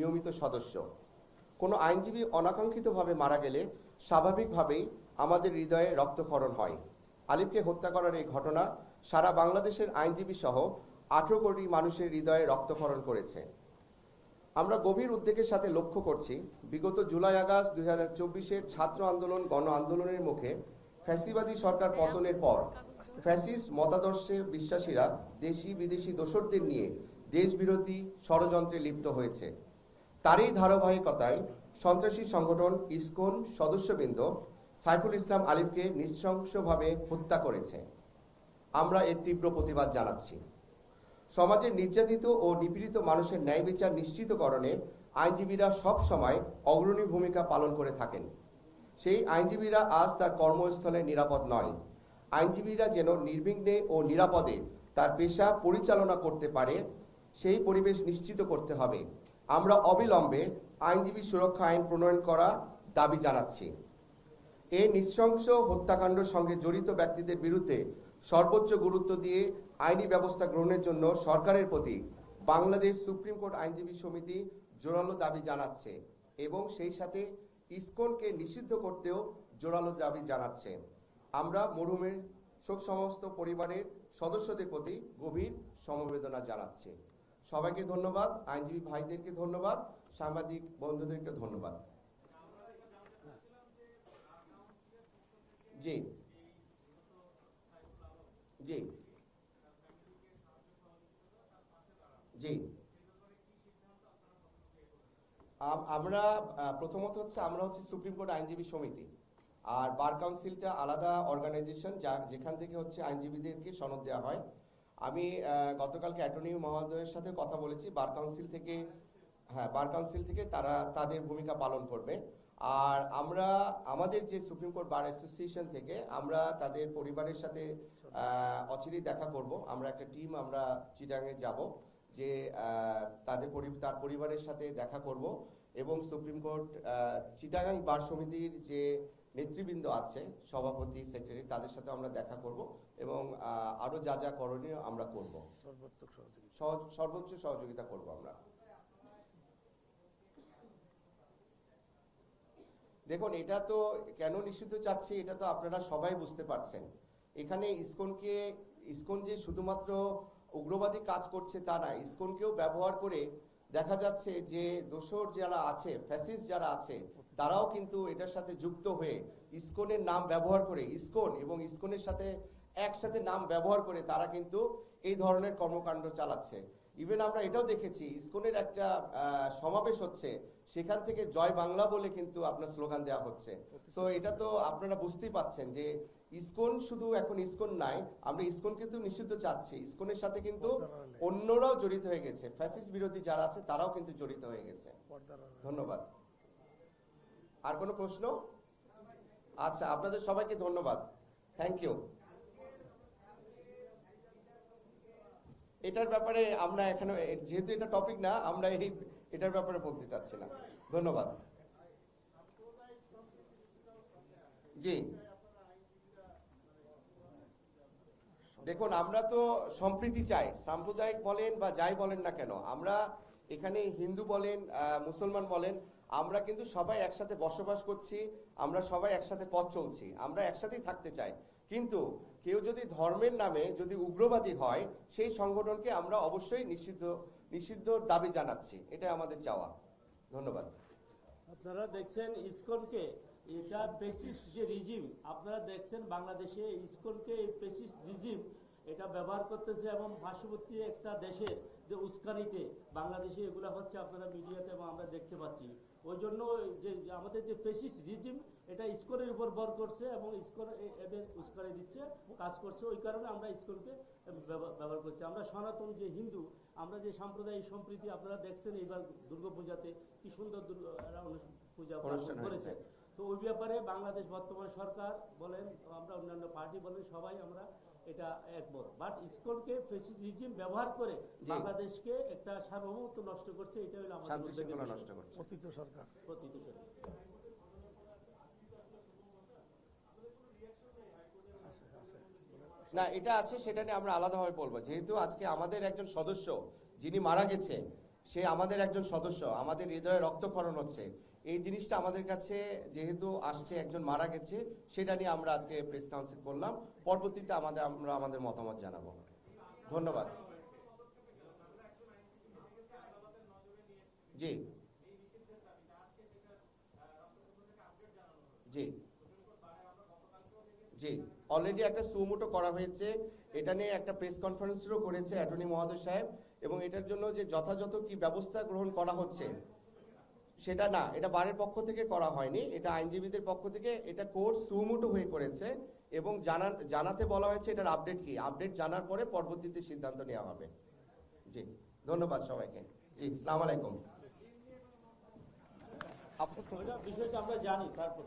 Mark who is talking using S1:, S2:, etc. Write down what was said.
S1: নিয়মিত সদস্য। কোনো আইনজীবী অনাকাঙ্ক্ষিতভাবে মারা গেলে স্বাভাবিকভাবেই আমাদের হৃদয়ে রক্তক্ষরণ হয়। আলিফকে হত্যা করার এই ঘটনা সারা বাংলাদেশের আইনজীবী সহ 18 কোটি মানুষের হৃদয়ে রক্তক্ষরণ করেছে। আমরা গভীর উদ্বেগের সাথে লক্ষ্য করছি, বিগত জুলাই আগস্ট 2024-এর ছাত্র আন্দোলন গণ আন্দোলনের মুখে ফ্যাসিবাদী সরকার পতনের পর ফ্যাসিস্ট মতাদর্শে বিশ্বাসীরা দেশি বিদেশি দোসরদের নিয়ে দেশবিরোধী ষড়যন্ত্রে লিপ্ত হয়েছে। তারই ধারাবাহিকতায় সন্ত্রাসী সংগঠন ইসকন সদস্যবৃন্দ সাইফুল ইসলাম আলিফকে নৃশংসভাবে হত্যা করেছে। আমরা এর তীব্র প্রতিবাদ জানাচ্ছি। সমাজের নির্যাতিত ও নিপীড়িত মানুষের ন্যায় বিচার নিশ্চিতকরণে আইনজীবীরা সব সময় অগ্রণী ভূমিকা পালন করে থাকেন। সেই আইনজীবীরা আজ তার কর্মস্থলে নিরাপদ নয়। আইনজীবীরা যেন নির্বিঘ্নে ও নিরাপদে তার পেশা পরিচালনা করতে পারে, সেই পরিবেশ নিশ্চিত করতে হবে। আমরা অবিলম্বে আইনজীবী সুরক্ষা আইন প্রণয়ন করা দাবি জানাচ্ছি। এই নৃশংস হত্যাকাণ্ডের সঙ্গে জড়িত ব্যক্তিদের বিরুদ্ধে সর্বোচ্চ গুরুত্ব দিয়ে আইনি ব্যবস্থা গ্রহণের জন্য সরকারের প্রতি বাংলাদেশ সুপ্রিম কোর্ট আইনজীবী সমিতি জোরালো দাবি জানাচ্ছে এবং সেই সাথে ইসকনকে নিষিদ্ধ করতেও জোরালো দাবি জানাচ্ছে। আমরা মরহুমের শোক সমস্ত পরিবারের সদস্যদের প্রতি গভীর সমবেদনা জানাচ্ছি। সবাইকে ধন্যবাদ, আইনজীবী ভাইদেরকে ধন্যবাদ, সাংবাদিক বন্ধুদেরকে ধন্যবাদ। জি জি জি আমরা প্রথমত আমরা হচ্ছে সুপ্রিম কোর্ট আইনজীবী সমিতি, আর বার কাউন্সিলটা আলাদা অর্গানাইজেশন যেখান থেকে হচ্ছে আইনজীবীদেরকে সনদ দেওয়া হয়। আমি গতকালকে অ্যাটর্নি মহোদয়ের সাথে কথা বলেছি, বার কাউন্সিল থেকে তারা তাদের ভূমিকা পালন করবে। আর আমরা আমাদের যে সুপ্রিম কোর্ট বার অ্যাসোসিয়েশন থেকে আমরা তাদের পরিবারের সাথে অচিরেই দেখা করব। আমরা একটা টিম আমরা চিটাগাংয়ে যাব, যে তার পরিবারের সাথে দেখা করব এবং সুপ্রিম কোর্ট চিটাগাং বার সমিতির যে নেতৃবৃন্দ আছে, সভাপতি, সেক্রেটারি, তাদের সাথে আমরা দেখা করব এবং আরো যা যা করণীয় আমরা করব, সর্বোচ্চ সহযোগিতা করব আমরা। দেখুন, এটা তো কেন নিষিদ্ধ চাচ্ছি এটা তো আপনারা সবাই বুঝতে পারছেন। এখানে ইসকন যে শুধুমাত্র উগ্রবাদী কাজ করছে তা না, ইসকনকেও ব্যবহার করে দেখা যাচ্ছে যে দোসর যারা আছে, ফ্যাসিস্ট যারা আছে, তারাও কিন্তু এটার সাথে যুক্ত হয়ে ইসকনের নাম ব্যবহার করে, ইসকন এবং ইসকনের সাথে একসাথে নাম ব্যবহার করে তারা কিন্তু এই ধরনের কর্মকাণ্ড চালাচ্ছে। ইভেন আমরা এটাও দেখেছি, ইসকনের একটা সমাবেশ হচ্ছে, সেখান থেকে জয় বাংলা বলে কিন্তু আপনার স্লোগান দেওয়া হচ্ছে। সো এটা তো আপনারা বুঝতেই পাচ্ছেন যে ইসকন শুধু এখন ইসকন নাই, আমরা ইসকন কিন্তু নিষিদ্ধ চাচ্ছি, ইসকনের সাথে কিন্তু অন্যরাও জড়িত হয়ে গেছে, ফ্যাসিস্ট বিরোধী যারা আছে তারাও কিন্তু জড়িত হয়ে গেছে। ধন্যবাদ। আর কোনো প্রশ্ন? আচ্ছা, আপনাদের সবাইকে ধন্যবাদ, থ্যাংক ইউ। এটার ব্যাপারে আমরা এখানে, যেহেতু এটা টপিক না, আমরা এটার ব্যাপারে বলতে চাচ্ছি না। ধন্যবাদ। জি, দেখুন, আমরা তো সম্প্রীতি চাই, সাম্প্রদায়িক বলেন বা যাই বলেন না কেন, আমরা এখানে হিন্দু বলেন, মুসলমান বলেন, আমরা কিন্তু সবাই একসাথে বসবাস করছি, আমরা সবাই একসাথে পথ চলছি, আমরা একসাথেই থাকতে চাই। কিন্তু কেউ যদি ধর্মের নামে যদি উগ্রবাদী হয়, সেই সংগঠনকে আমরা অবশ্যই নিষিদ্ধ দাবি জানাচ্ছি, এটা আমাদের চাওয়া। ধন্যবাদ।
S2: আপনারা দেখছেন ইসকনকে, এটা ফ্যাসিস্ট যে রিজিম, আপনারা দেখছেন বাংলাদেশে ইসকনকে এই ফ্যাসিস্ট রিজিম এটা ব্যবহার করতেছে এবং পার্শ্ববর্তী একটা দেশের যে উস্কানিতে বাংলাদেশে এগুলো হচ্ছে, আপনারা মিডিয়াতে এবং আমরা দেখতে পাচ্ছি। ওই জন্য যে আমাদের যে ফ্যাসিস্ট রিজিম এটা ইসকনের উপর ভর করছে এবং ইসকন এদের উস্কানি দিচ্ছে, কাজ করছে। ওই কারণে আমরা ইসকনকে ব্যবহার করছি। আমরা সনাতন যে হিন্দু, আমরা যে সাম্প্রদায়িক সম্প্রীতি, আপনারা দেখছেন এইবার দুর্গাপূজাতে কি সুন্দর পূজা করেছে। তো ওই ব্যাপারে বাংলাদেশ বর্তমান সরকার বলেন, আমরা অন্যান্য পার্টি বলেন, সবাই আমরা এটা একমত। বাট ইসকনকে ফ্যাসিস্ট রিজিম ব্যবহার করে বাংলাদেশকে একটা সার্বভৌমত্ব নষ্ট করছে, এটা হলো আমাদের
S1: নষ্ট করছে
S2: পতিত সরকার।
S1: না, এটা আছে, সেটা নিয়ে আমরা আলাদাভাবে বলবো। যেহেতু আজকে আমাদের একজন সদস্য যিনি মারা গেছে, সে আমাদের একজন সদস্য, আমাদের হৃদয়ে রক্তক্ষরণ হচ্ছে, এই জিনিসটা আমাদের কাছে যেহেতু আসছে, একজন মারা গেছে, সেটা নিয়ে আমরা আজকে প্রেস কাউন্সিল করলাম। পরবর্তীতে আমরা আমাদের মতামত জানাবো। ধন্যবাদ। জি জি জি, অলরেডি একটা সুমোটো করা হয়েছে, এটা নিয়ে একটা প্রেস কনফারেন্সও করেছে অ্যাটর্নি মহোদয় সাহেব, এবং এটার জন্য যে যথাযথ কি ব্যবস্থা গ্রহণ করা হচ্ছে সেটা না, এটা বারের পক্ষ থেকে করা হয়নি, এটা আইনজীবীদের পক্ষ থেকে এটা কোর্ট সুমোটো হয়ে করেছে, এবং জানাতে বলা হয়েছে এটার আপডেট কি, আপডেট জানার পরে পরবর্তীতে সিদ্ধান্ত নেওয়া হবে। জি, ধন্যবাদ সবাইকে। জি, আসসালামু আলাইকুম।
S2: ওইটা বিষয়টা আমরা জানি তারপর